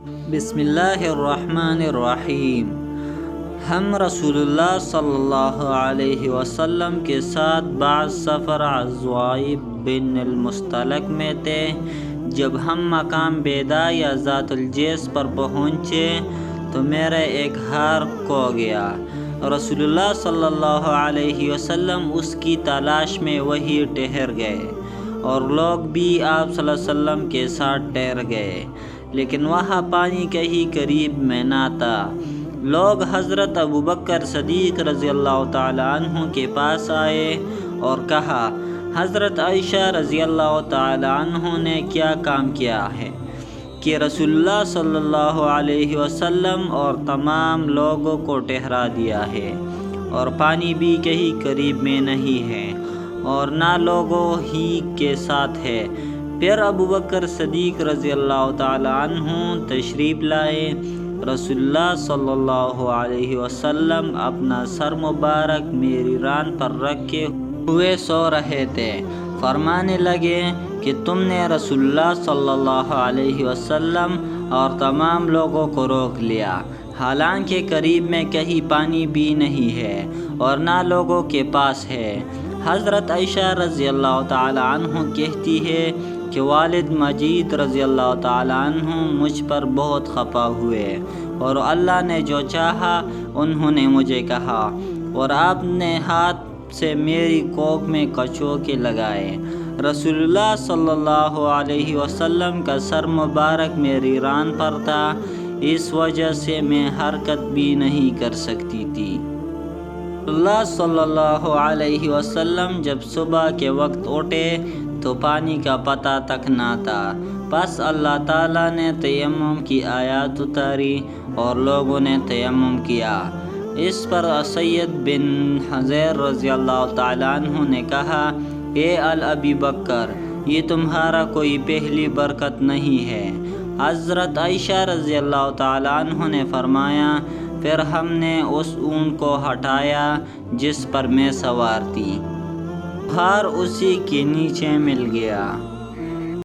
بسم اللہ الرحمن الرحیم۔ ہم رسول اللہ صلی اللہ علیہ وسلم کے ساتھ بعض سفر عزوائب بن المستلق میں تھے۔ جب ہم مقام بیدا یا ذات الجیس پر پہنچے تو میرا ایک ہار کھو گیا۔ رسول اللہ صلی اللہ علیہ وسلم اس کی تلاش میں وہیں ٹھہر گئے اور لوگ بھی آپ صلی اللہ علیہ وسلم کے ساتھ ٹھہر گئے، لیکن وہاں پانی کہیں قریب میں نہ تھا۔ لوگ حضرت ابوبکر صدیق رضی اللہ تعالیٰ عنہ کے پاس آئے اور کہا، حضرت عائشہ رضی اللہ تعالیٰ عنہ نے کیا کام کیا ہے کہ رسول اللہ صلی اللہ علیہ وسلم اور تمام لوگوں کو ٹھہرا دیا ہے، اور پانی بھی کہیں قریب میں نہیں ہے اور نہ لوگوں ہی کے ساتھ ہے۔ پھر ابوبکر صدیق رضی اللہ تعالیٰ عنہ تشریف لائے۔ رسول اللہ صلی اللہ علیہ وسلم اپنا سر مبارک میری ران پر رکھے ہوئے سو رہے تھے۔ فرمانے لگے کہ تم نے رسول اللہ صلی اللہ علیہ وسلم اور تمام لوگوں کو روک لیا، حالانکہ قریب میں کہیں پانی بھی نہیں ہے اور نہ لوگوں کے پاس ہے۔ حضرت عائشہ رضی اللہ تعالیٰ عنہ کہتی ہے کہ والد مجید رضی اللہ تعالیٰ عنہ مجھ پر بہت خفا ہوئے، اور اللہ نے جو چاہا انہوں نے مجھے کہا، اور آپ نے ہاتھ سے میری کوکھ میں کچوکے لگائے۔ رسول اللہ صلی اللہ علیہ وسلم کا سر مبارک میری ران پر تھا، اس وجہ سے میں حرکت بھی نہیں کر سکتی تھی۔ اللہ صلی اللہ علیہ وسلم جب صبح کے وقت اٹھے تو پانی کا پتہ تک نہ تھا۔ پس اللہ تعالیٰ نے تیمم کی آیات اتاری اور لوگوں نے تیمم کیا۔ اس پر سعید بن حضیر رضی اللہ تعالیٰ عنہ نے کہا، اے ابی بکر، یہ تمہارا کوئی پہلی برکت نہیں ہے۔ حضرت عائشہ رضی اللہ تعالیٰ عنہ نے فرمایا، پھر ہم نے اس اونٹ کو ہٹایا جس پر میں سوار تھی، ہار اسی کے نیچے مل گیا۔